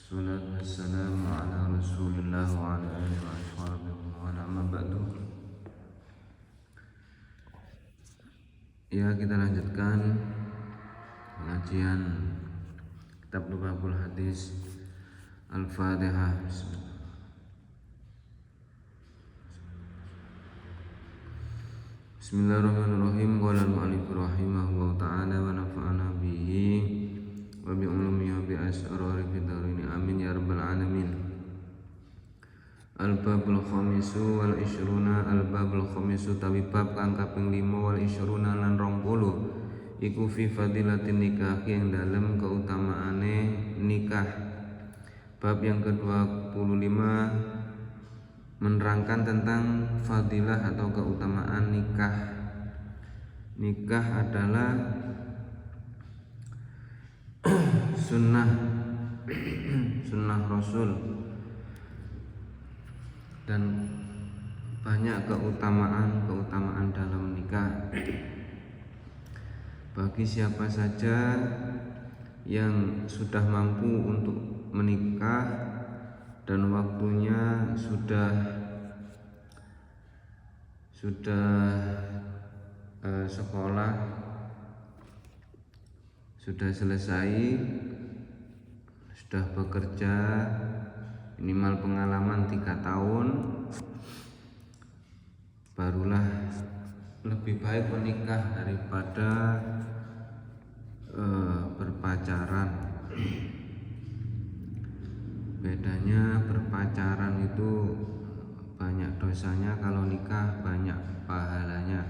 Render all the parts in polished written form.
Salatu wassalamu ala rasulillah wa ala alihi wa ashabihi wa amma ba'du. Ya, kita lanjutkan pengajian kitab Lubabul Hadis Al-Fatihah. Bismillahirrahmanirrahim. Qala al-mu'allif rahimahullahu ta'ala wa nafa'ana bihi wa bi ulumi wa bi asrari fid darini amin ya rabbal alamin. Al-babul khamisu wal isyruna, al-babul khamisu tawi bab kang kaping 5 wal isyruna lan 20 iku fi fadilatin nikah, yang dalam keutamaane nikah. Bab yang ke-25 menerangkan tentang fadilah atau keutamaan nikah. Nikah adalah sunnah Rasul dan banyak keutamaan dalam nikah. Bagi siapa saja yang sudah mampu untuk menikah dan waktunya sudah sekolah, sudah selesai, sudah bekerja minimal pengalaman 3 tahun, barulah lebih baik menikah daripada berpacaran. Bedanya berpacaran itu banyak dosanya, kalau nikah banyak pahalanya.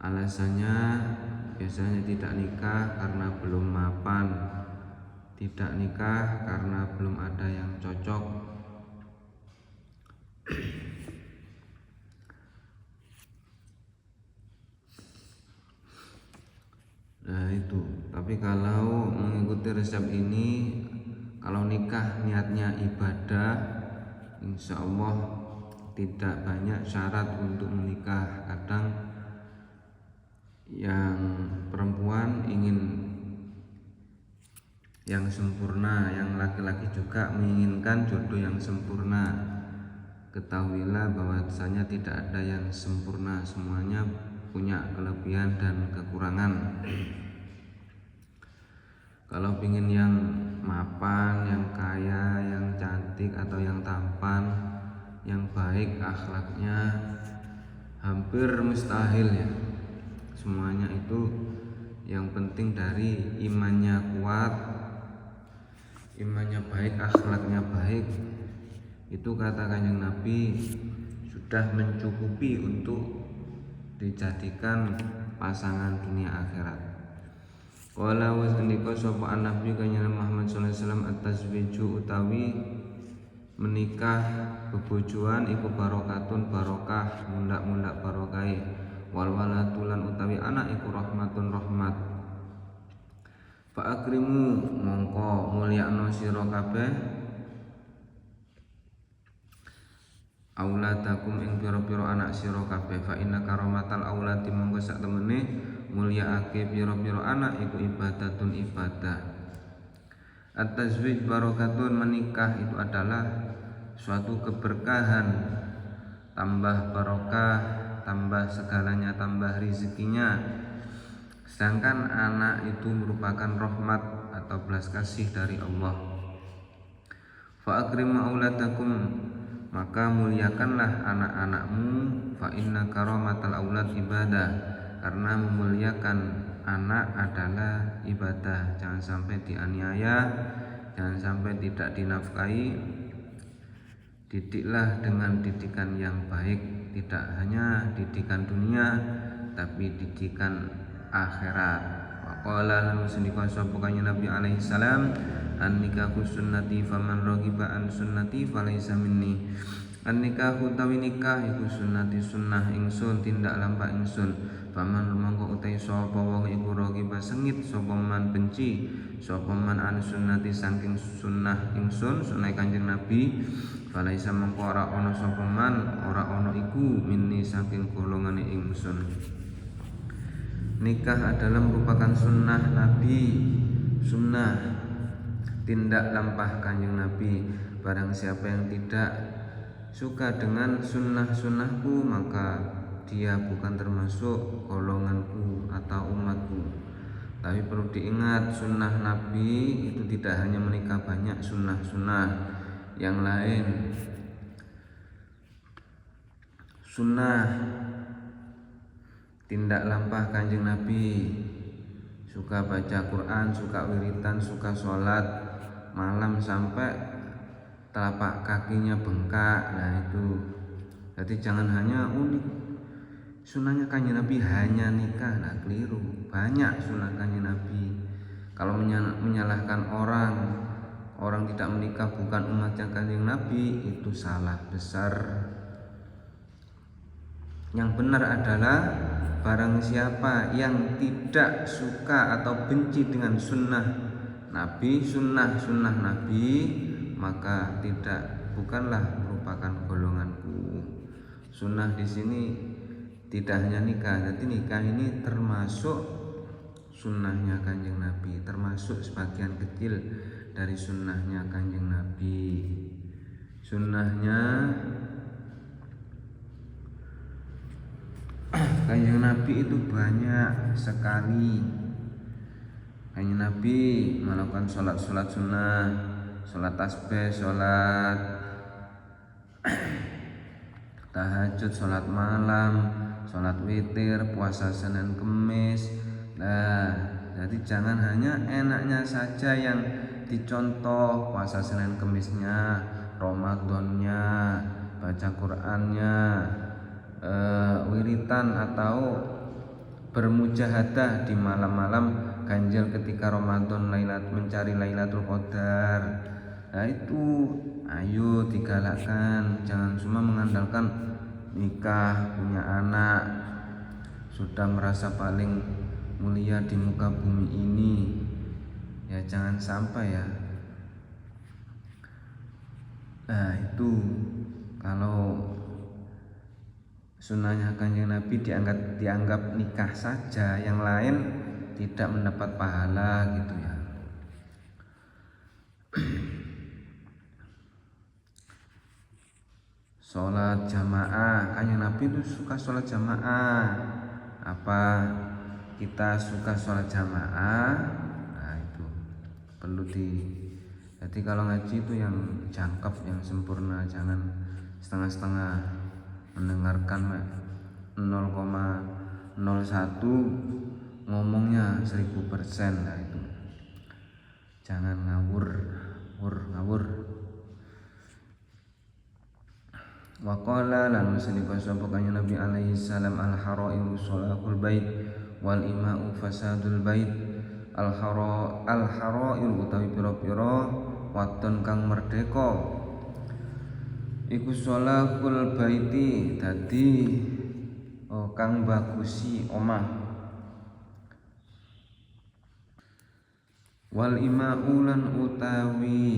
Alasannya biasanya tidak nikah karena belum mapan, tidak nikah karena belum ada yang cocok. Nah itu, tapi kalau mengikuti resep ini, kalau nikah niatnya ibadah, insya Allah tidak banyak syarat untuk menikah. Kadang yang perempuan ingin yang sempurna, yang laki-laki juga menginginkan jodoh yang sempurna. Ketahuilah bahwasanya tidak ada yang sempurna, semuanya punya kelebihan dan kekurangan. Kalau ingin yang mapan, yang kaya, yang cantik, atau yang tampan, yang baik akhlaknya, hampir mustahil ya. Semuanya itu yang penting dari imannya kuat, imannya baik, akhlaknya baik. Itu kata Kanjeng Nabi sudah mencukupi untuk dijadikan pasangan dunia akhirat. Qala wa sandika sapa Nabi Kanjeng Muhammad sallallahu alaihi wasallam, at-tazwiju utawi menikah bebojoan iku barokatun barokah, mundak-mundak barokai. Wal walatulan utawi anak iku rahmatun rahmat. Fa akrimu mongko mulyakno sira kabeh auladakum ing pira-pira anak sira kabeh. Fa inna karomatal auladi mongko sak temene mulyaake pira-pira anak iku ibadatun ibadah. At-tazwij barokatun, menikah itu adalah suatu keberkahan, tambah barokah, tambah segalanya, tambah rezekinya. Sedangkan anak itu merupakan rahmat atau belas kasih dari Allah. Fa akrim auladakum, maka muliakanlah anak-anakmu. Fa inna karamatal aulad ibadah, karena memuliakan anak adalah ibadah. Jangan sampai dianiaya, jangan sampai tidak dinafkahi. Didiklah dengan didikan yang baik, tidak hanya didikan dunia tapi didikan akhirat. Wa qala lan sendika sapa kanjeng Nabi alaihi salam, an-nikahu sunnati faman raghiba an sunnati falaysa minni. An-nikahu tawi nikah iku sunnati sunnah ingsun, tindak lampah ingsun. Faman mongko utai sapa wong iku raghiba sengit sapa man, benci sapa man an sunnati saking sunnah ingsun, sunah kanjeng Nabi, falaisa mongko ora ana sapa man, ora ana iku minni saking golongane ingsun. Nikah adalah merupakan sunnah Nabi, sunnah tindak lampah kanjeng Nabi. Barang siapa yang tidak suka dengan sunnah-sunnahku, maka dia bukan termasuk golonganku atau umatku. Tapi perlu diingat, sunnah Nabi itu tidak hanya menikah, banyak sunnah-sunnah yang lain. Sunnah tindak lampah kanjeng Nabi, suka baca Quran, suka wiritan, suka sholat malam sampai telapak kakinya bengkak. Nah itu, jadi jangan hanya unik sunnahnya kanjeng Nabi hanya nikah. Nah keliru, banyak sunnah kanjeng Nabi. Kalau menyalahkan orang tidak menikah bukan umatnya kanjeng Nabi, itu salah besar. Yang benar adalah barang siapa yang tidak suka atau benci dengan sunnah Nabi, sunnah Nabi, maka bukanlah merupakan golonganku. Sunnah di sini tidak hanya nikah, jadi nikah ini termasuk sunnahnya kanjeng Nabi, termasuk sebagian kecil dari sunnahnya kanjeng Nabi. Sunnahnya kanjeng Nabi itu banyak sekali. Kanjeng Nabi melakukan sholat sunnah, sholat tasbih, sholat tahajud, sholat malam, sholat witir, puasa Senin Kemis. Nah, jadi jangan hanya enaknya saja yang dicontoh, puasa Senin Kemisnya, Ramadannya, baca Qurannya, wiritan atau bermujahadah di malam-malam ganjil ketika Ramadan, mencari Lailatul Qadar. Nah itu ayo digalakkan, jangan cuma mengandalkan nikah, punya anak, sudah merasa paling mulia di muka bumi ini. Ya jangan sampai ya. Nah itu, kalau sunnahnya kanjeng Nabi dianggap nikah saja, yang lain tidak mendapat pahala gitu ya. Sholat jamaah, kanjeng Nabi itu suka sholat jamaah. Apa kita suka sholat jamaah? Nah itu perlu jadi kalau ngaji itu yang jangkep, yang sempurna, jangan setengah-setengah, mendengarkan 0,01 ngomongnya 1000%. Nah itu jangan ngawur. Waqala lan musniko sapa kanjeng Nabi alaihi salam, al harairu sholahul bait wal ima'u fasadul bait. Al harairu utawi pira-pira wadon kang merdeka iku sholahul baiti, dadi kang bagusi omah. Wal ima'u lan utawi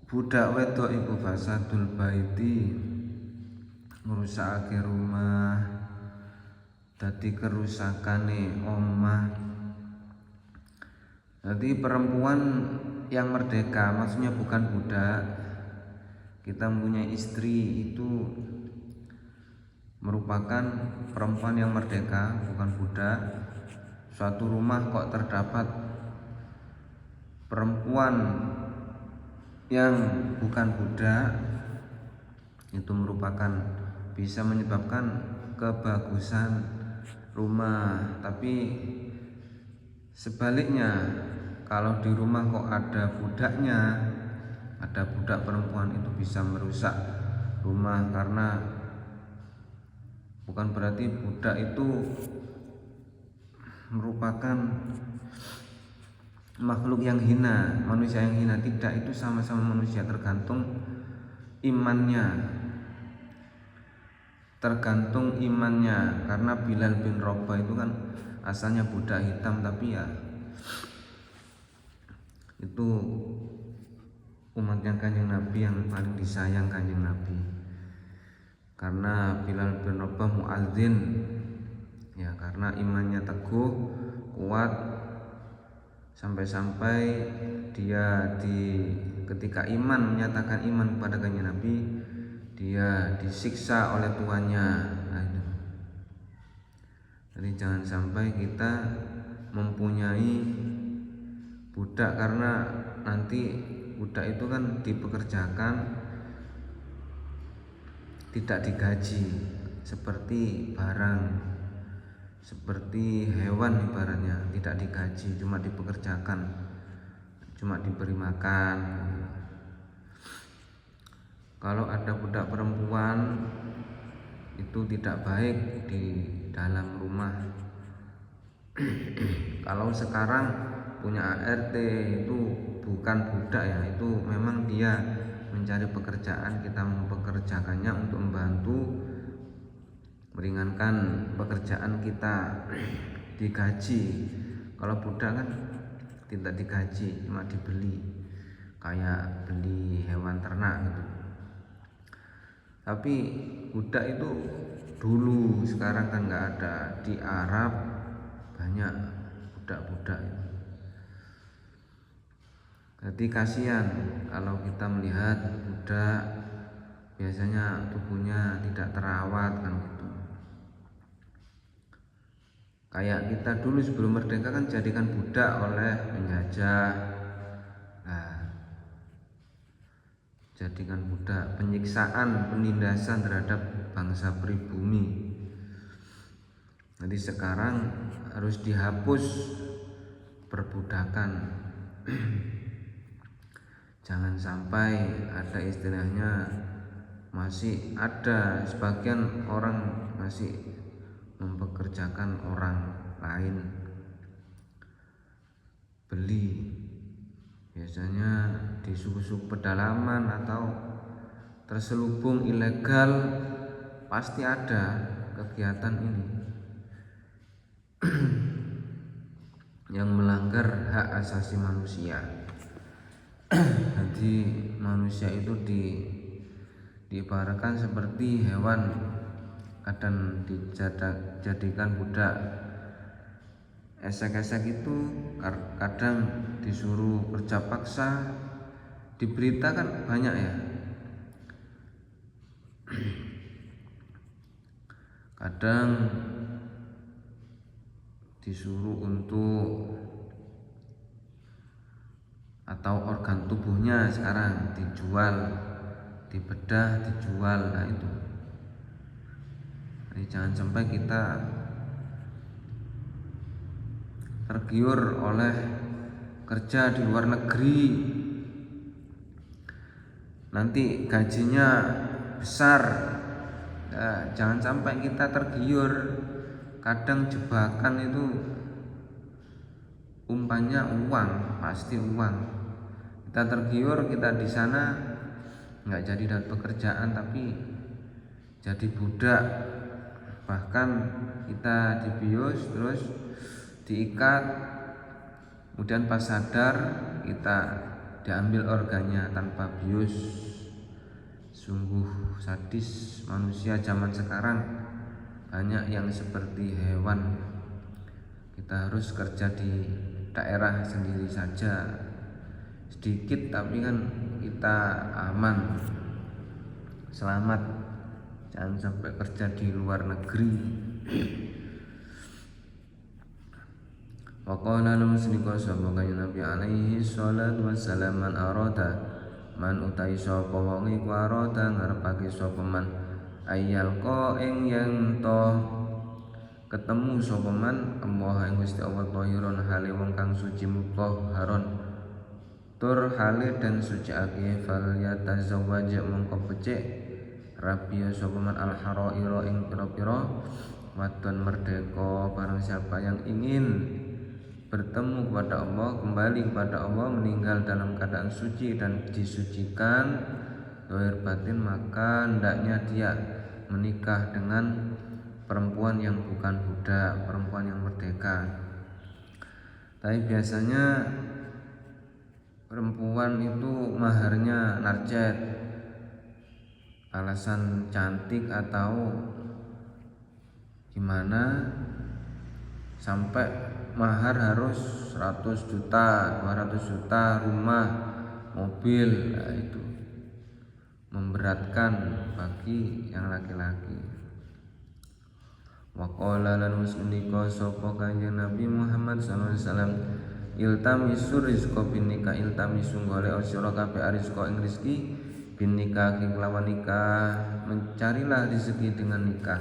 budak wedok iku fasadul baiti, ngrusakake rumah, dadi kerusakane omah. Jadi perempuan yang merdeka, maksudnya bukan budak. Kita mempunyai istri itu merupakan perempuan yang merdeka, bukan budak. Suatu rumah kok terdapat perempuan yang bukan budak, itu merupakan bisa menyebabkan kebagusan rumah. Tapi sebaliknya, kalau di rumah kok ada budaknya, ada budak perempuan, itu bisa merusak rumah. Karena bukan berarti budak itu merupakan makhluk yang hina, manusia yang hina, tidak. Itu sama-sama manusia, tergantung imannya. Karena Bilal bin Rabah itu kan asalnya budak hitam, tapi ya itu umatnya kanjeng Nabi yang paling disayang kanjeng Nabi. Karena Bilal bin Rabah muadzin ya, karena imannya teguh, kuat, sampai-sampai dia ketika iman menyatakan iman kepada kanjeng Nabi, dia disiksa oleh tuannya. Nah, itu. Jadi jangan sampai kita mempunyai budak, karena nanti budak itu kan dipekerjakan tidak digaji, seperti barang, seperti hewan ibaratnya, tidak digaji, cuma dipekerjakan, cuma diberi makan. Kalau ada budak perempuan itu tidak baik di dalam rumah. Kalau sekarang punya ART itu bukan budak ya, itu memang dia mencari pekerjaan, kita mempekerjakannya untuk membantu meringankan pekerjaan kita, digaji. Kalau budak kan tidak digaji, cuma dibeli, kayak beli hewan ternak gitu. Tapi budak itu dulu, sekarang kan nggak ada. Di Arab banyak budak-budak itu. Jadi kasihan kalau kita melihat budak, biasanya tubuhnya tidak terawat kan gitu. Kayak kita dulu sebelum merdeka kan jadikan budak oleh penjajah. Nah, jadikan budak, penyiksaan, penindasan terhadap bangsa pribumi. Jadi sekarang harus dihapus perbudakan. Jangan sampai ada istilahnya, masih ada sebagian orang masih mempekerjakan orang lain, beli, biasanya di suku-suku pedalaman atau terselubung ilegal, pasti ada kegiatan ini yang melanggar hak asasi manusia. Jadi manusia itu diibaratkan seperti hewan, kadang dijadikan budak. Esek-esek itu kadang disuruh kerja paksa, di berita kan banyak ya. Kadang disuruh untuk, atau organ tubuhnya sekarang dijual, dibedah, dijual. Nah itu. Jadi jangan sampai kita tergiur oleh kerja di luar negeri, nanti gajinya besar. Nah, jangan sampai kita tergiur. Kadang jebakan itu umpannya uang, pasti uang. Kita tergiur, kita di sana nggak jadi dapat pekerjaan, tapi jadi budak. Bahkan kita dibius, terus diikat, kemudian pas sadar kita diambil organnya tanpa bius. Sungguh sadis manusia zaman sekarang, banyak yang seperti hewan. Kita harus kerja di daerah sendiri saja, sedikit tapi kan kita aman, selamat. Jangan sampai kerja di luar negeri. Wa qala lahum sidqa sabaka Nabi alaihi salatu wassalam, man arada, man utai sapa wong iku arada ngarepake sapa man ayal ko ing yen to ketemu sapa man Allah ing Gusti Allah tahiron hale wong kang suci mutahharon tur hale dan suciake fal yatazawwaj mongko becik rabi sapa man al haraira ing pira-pira wadon merdeka. Barang siapa yang ingin bertemu kepada Allah, kembali kepada Allah, meninggal dalam keadaan suci dan disucikan zahir batin, maka hendaknya dia menikah dengan perempuan yang bukan budak, perempuan yang merdeka. Tapi biasanya perempuan itu maharnya narjet, alasan cantik atau gimana, sampai mahar harus 100 juta 200 juta, rumah, mobil. Nah, itu memberatkan bagi yang laki-laki. Wa qala lan musnika sapa Kanjeng Nabi Muhammad sallallahu alaihi wasallam, iltamisur rizqa bin nikah, iltamisu golek sira kabeh rizqa ing rezeki bin nikah kelawan nikah, mencarilah rezeki dengan nikah.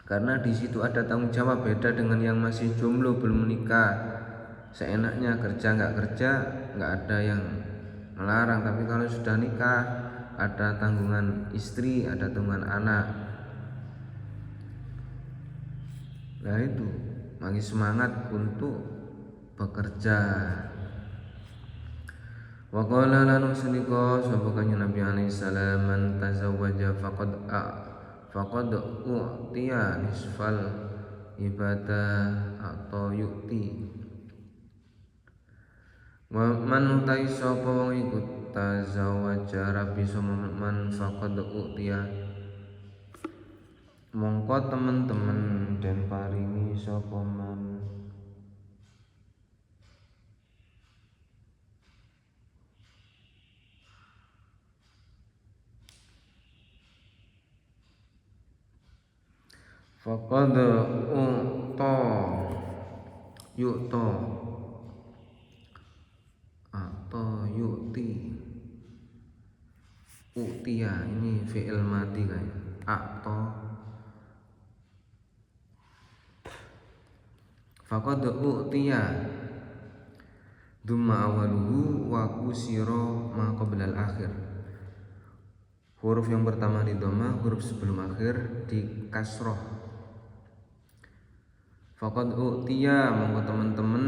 Karena di situ ada tanggung jawab, beda dengan yang masih jomblo belum menikah. Seenaknya kerja nggak ada yang melarang, tapi kalau sudah nikah ada tanggungan istri, ada tanggungan anak. Nah itu bagi semangat untuk bekerja. Wa qala lan usnika sapa kanjeng Nabi alaihi salam, man tazawwaja faqad u'tiya nisfal ibadah atau yukti. Wa man utai sapa wong iku tazawwaja rabi man faqad u'tiya, mongko temen-temen den paringi sapa man faqad u'ta yu'ta atau yu'ti. U'tiya ini fi'il mati kayak atau faqad u'tiya dumma awaluhu wa kusira ma qabla al-akhir. Huruf yang pertama di dhamma, huruf sebelum akhir di kasroh. Faqad u'tiya mongko teman-teman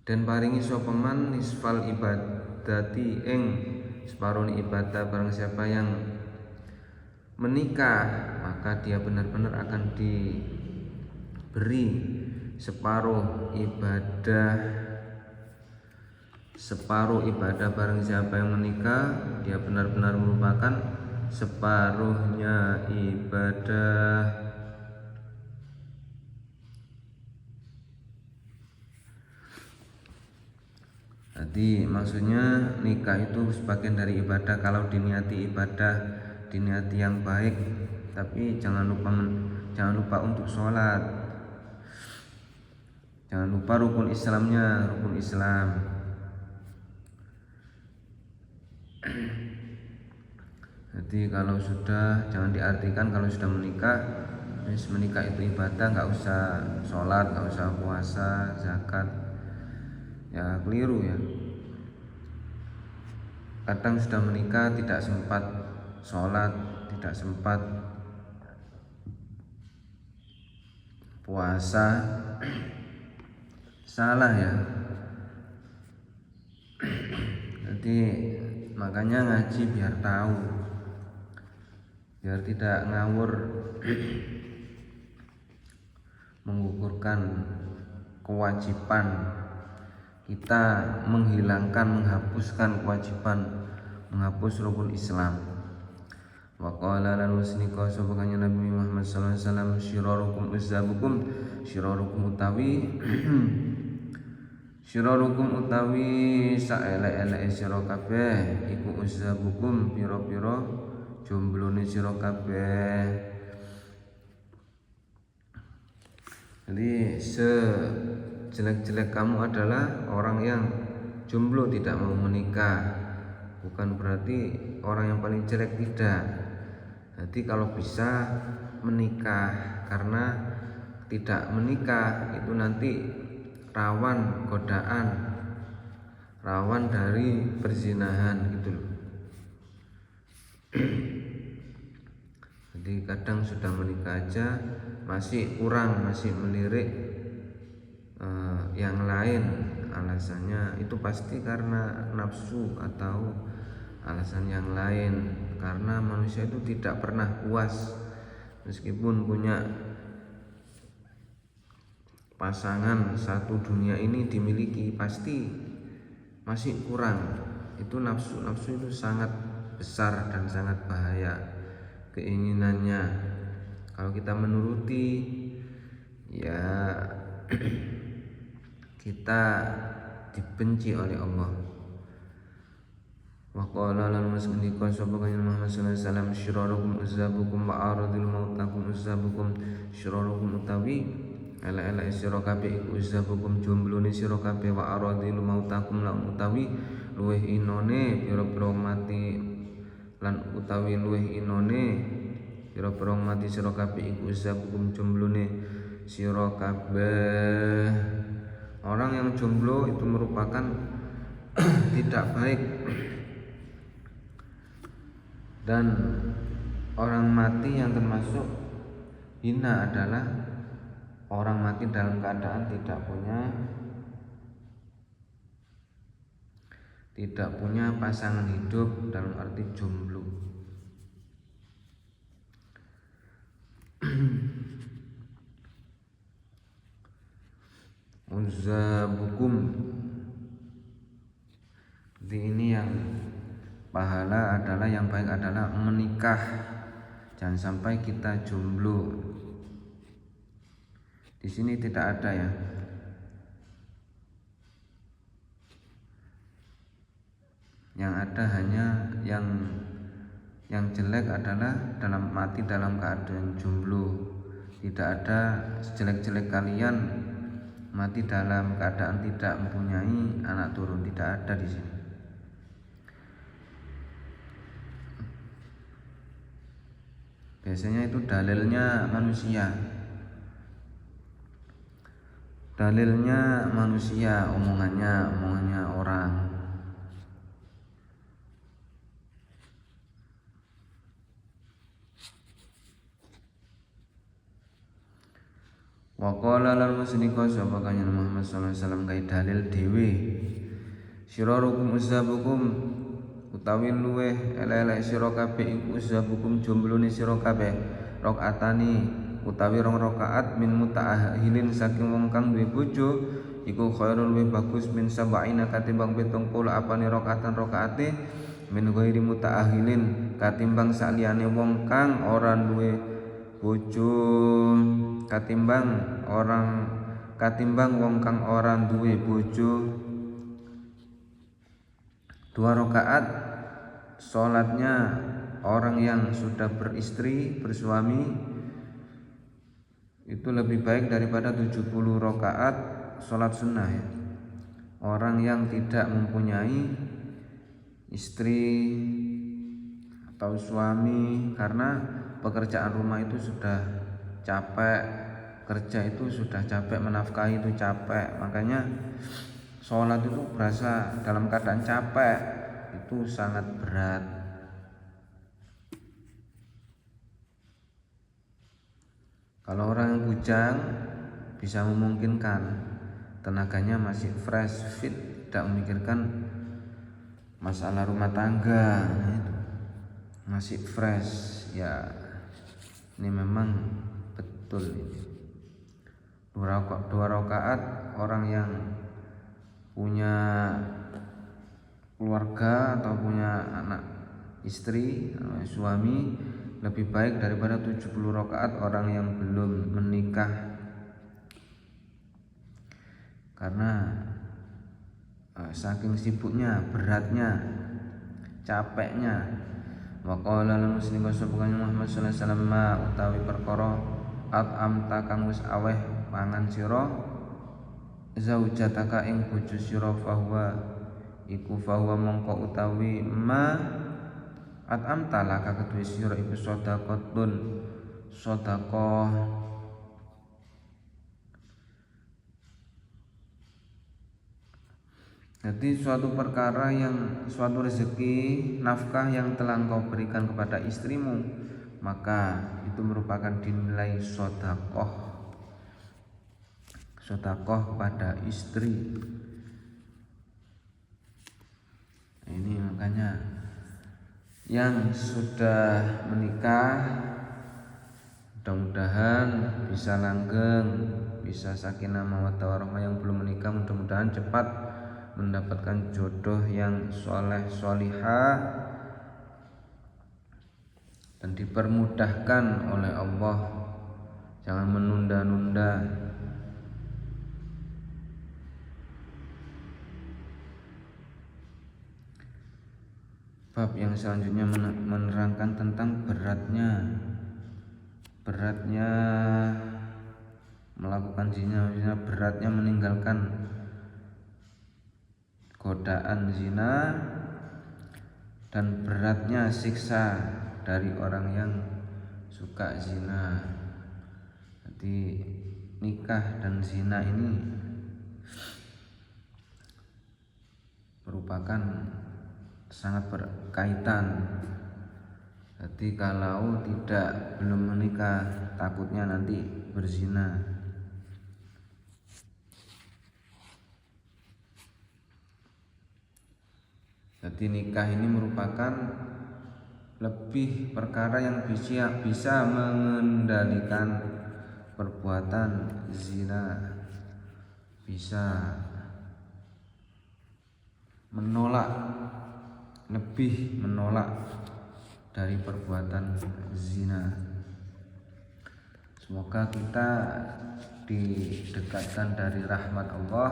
dan paringi sapa man nisfal ibadati ing separuh ibadah. Barang siapa yang menikah maka dia benar-benar akan diberi separuh ibadah. Barang siapa yang menikah dia benar-benar merupakan separuhnya ibadah. Jadi maksudnya nikah itu sebagian dari ibadah kalau diniati ibadah, diniati yang baik. Tapi jangan lupa untuk sholat, jangan lupa rukun Islamnya, rukun Islam. Jadi kalau sudah, jangan diartikan kalau sudah menikah itu ibadah, nggak usah sholat, nggak usah puasa, zakat. Ya keliru ya. Kadang sudah menikah tidak sempat sholat, tidak sempat puasa, salah ya. Jadi makanya ngaji biar tahu, biar tidak ngawur menggugurkan kewajiban kita, menghapuskan kewajiban, menghapus rukun Islam. Wa qala lan usnika sapa kanjeng Nabi Muhammad sallallahu alaihi wasallam, syirarukum utawi saelek-eleke sira kabeh iku uzzabukum, pira-pira jomblone sira kabeh. Jadi jelek-jelek kamu adalah orang yang jomblo tidak mau menikah, bukan berarti orang yang paling jelek, tidak. Jadi kalau bisa menikah, karena tidak menikah itu nanti rawan godaan, rawan dari perzinahan gitu loh. Jadi kadang sudah menikah aja masih kurang, masih melirik yang lain. Alasannya itu pasti karena nafsu atau alasan yang lain, karena manusia itu tidak pernah puas. Meskipun punya pasangan, satu dunia ini dimiliki, pasti masih kurang. Itu nafsu itu sangat besar dan sangat bahaya keinginannya. Kalau kita menuruti, ya kita dibenci oleh Allah. Wa qala lan masndiqa sapa kanjeng Muhammad sallallahu alaihi wasallam syirarukum uzabukum wa aradul mautakum uzabukum syirarukum utawi elek-elek sira kabeh iku uzabukum jomblone sira kabeh wa aradul mautakum lan utawi luweh inone pira-pira mati lan utawi luweh inone pira-pira mati sira kabeh iku uzabukum jomblone sira kabeh. Orang yang jomblo itu merupakan tidak baik. Dan orang mati yang termasuk hina adalah orang mati dalam keadaan tidak punya pasangan hidup, dalam arti jomblo. Uzabukum, ini yang pahala adalah yang baik adalah menikah. Jangan sampai kita jomblo. Di sini tidak ada ya. Yang ada hanya yang jelek adalah mati dalam keadaan jomblo. Tidak ada sejelek-jelek kalian mati dalam keadaan tidak mempunyai anak turun, tidak ada di sini. Biasanya itu dalilnya manusia, omongannya orang. Wa qala lan musnika sapa kanjeng Muhammad sallallahu alaihi wasallam kai dalil dhewe. Syirarukum uzabukum utawi luweh elek-elek sira kabeh iku uzabukum jomblone sira kabeh rakaatani utawi 2 rakaat min mutaahilin saking wong kang duwe bojo iku khairul luwih bagus min sab'ina katimbang 70 apane rakaate min ghairi mutaahilin katimbang saliyane wong kang ora duwe bojo katimbang wong kang ora duwe bojo. 2 rakaat sholatnya orang yang sudah bersuami itu lebih baik daripada 70 rakaat sholat sunnah ya. Orang yang tidak mempunyai istri atau suami karena pekerjaan rumah itu sudah capek, kerja itu sudah capek, menafkahi itu capek, makanya sholat itu berasa dalam keadaan capek, itu sangat berat. Kalau orang yang bujang bisa memungkinkan, tenaganya masih fresh, fit, tidak memikirkan masalah rumah tangga, itu masih fresh ya. Ini memang betul ini. 2 rakaat orang yang punya keluarga atau punya anak istri atau suami lebih baik daripada 70 rakaat orang yang belum menikah, karena saking sibuknya, beratnya, capeknya. Wa qala lan muslimin sabukane Muhammad sallallahu alaihi wasallam utawi perkara at'amta kang wis aweh pangan sira zaujataka ing bojo sira fahuwa mongko utawi ma at'amta laka kedue sira iku sedekah. Jadi suatu rezeki, nafkah yang telah engkau berikan kepada istrimu, maka itu merupakan dinilai sedekah kepada istri. Ini makanya yang sudah menikah mudah-mudahan bisa langgeng, bisa sakinah mawaddah warahmah. Yang belum menikah mudah-mudahan cepat mendapatkan jodoh yang soleh solihah dan dipermudahkan oleh Allah jangan menunda-nunda. Bab yang selanjutnya menerangkan tentang beratnya melakukan zina, beratnya meninggalkan godaan zina, dan beratnya siksa dari orang yang suka zina. Jadi nikah dan zina ini merupakan sangat berkaitan. Jadi kalau belum menikah takutnya nanti berzina. Jadi nikah ini merupakan lebih perkara yang bisa mengendalikan perbuatan zina, bisa lebih menolak dari perbuatan zina. Semoga kita didekatkan dari rahmat Allah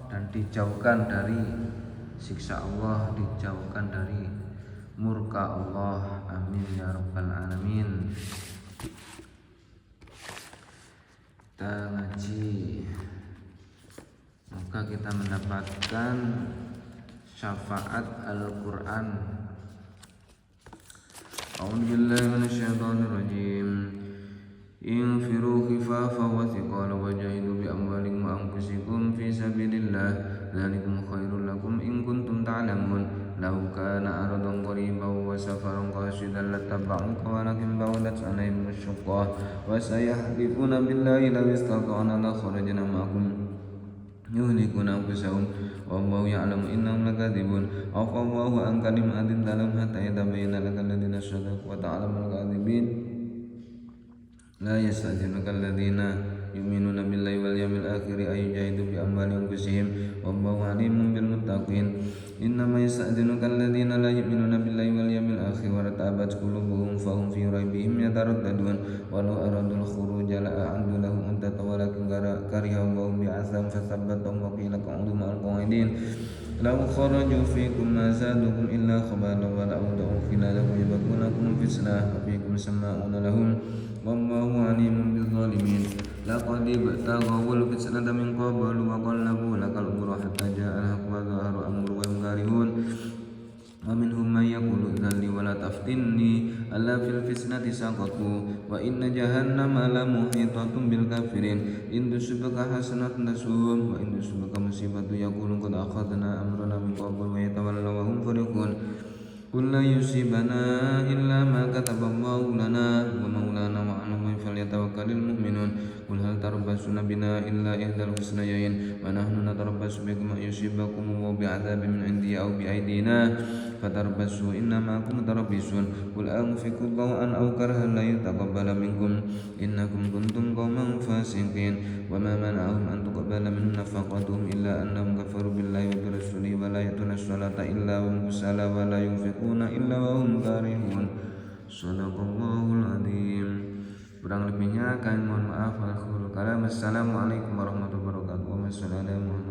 dan dijauhkan dari siksa Allah, dijauhkan dari murka Allah. Amin ya rabbal alamin. Kita ngaji, maka kita mendapatkan syafaat Al-Quran. A'udzubillahi minasyaitonir rajim. Infiru khifafan wa thiqalan wajahidu bi amwalikum wa anfusikum fi sabilillah dzalikum khairul lakum in kuntum ta'lamun. Law kana aradan qariban wa safaran qasidan lattaba'uka walakin ba'udat alaihim asy-shuqqah wa sayahlifuna billahi law istata'na la kharajna ma'akum yuhlikuna anfusahum wallahu ya'lamu innahum lakadzibun. Afallahu anka lima adinta lahum hatta yatabayyana lakal ladzina sadaqu wa ta'lamul kadzibin. La yasta'dzinuka alladhina yu'minuna billahi wal yawmil akhir ay yujahidu bi amwalihim anfusihim wallahu alimun bil muttaqin. Innama yasta'dzinuka alladhina la yu'minuna billahi wal yawmil akhir wa ratabat qulubuhum fahum fi raibihim yataraddadun walau aradul khuruja la a'addu lahum uddata walakin kariha Allahu bi'athahum fathabbatahum wa qila qa'udu ma'al qa'idin. Law kharaju fikum ma zadukum illa khabalan wa la'udau khilalakum yabghunakum fitnah wa fikum sama'una lahum wallahu alimun bil zalimin. Laqad ibtaghawul fitnata min qablu wa qallabu lakal umura hatta ja'al haqq wa dhahara amru wa hum karihun. Wa minhum man yaqulu idhalli wa la taftinni alla fil fitnati saqatu wa inna jahannama la muhitatun bil kafirin. In tusibaka hasanatun tasuhum wa in tusibaka musibatu yaqulu qad akhadna amrana min qablu wa yatawallaw wa hum fariqun. Qul la yusibana illa ma kataballahu lana wa maulana wa 'ala Allahi falyatawakkalul mu'minun. Qul hal tarabbasuna bina illa ihdal husnayayn wa nahnu natarabbasu bikum an yusibakum wa bi'adzabin min 'indi aw bi aydina fatarabbasu inna ma'akum mutarabbisun. Qul anfiqu taw'an aw karhan la yutaqabbala minkum innakum kuntum qauman fasiqin. Wa ma mana'ahum an tuqabbala minhum nafaqatuhum illa annahum kafaru billahi wa bi rasulihi wa la ya'tuna as-salata illa wa hum kusala wa la yunfiquna illa wa hum karihun. Shadaqallahul adzim. Kurang lebihnya kami mohon maaf. Assalamualaikum warahmatullahi wabarakatuh.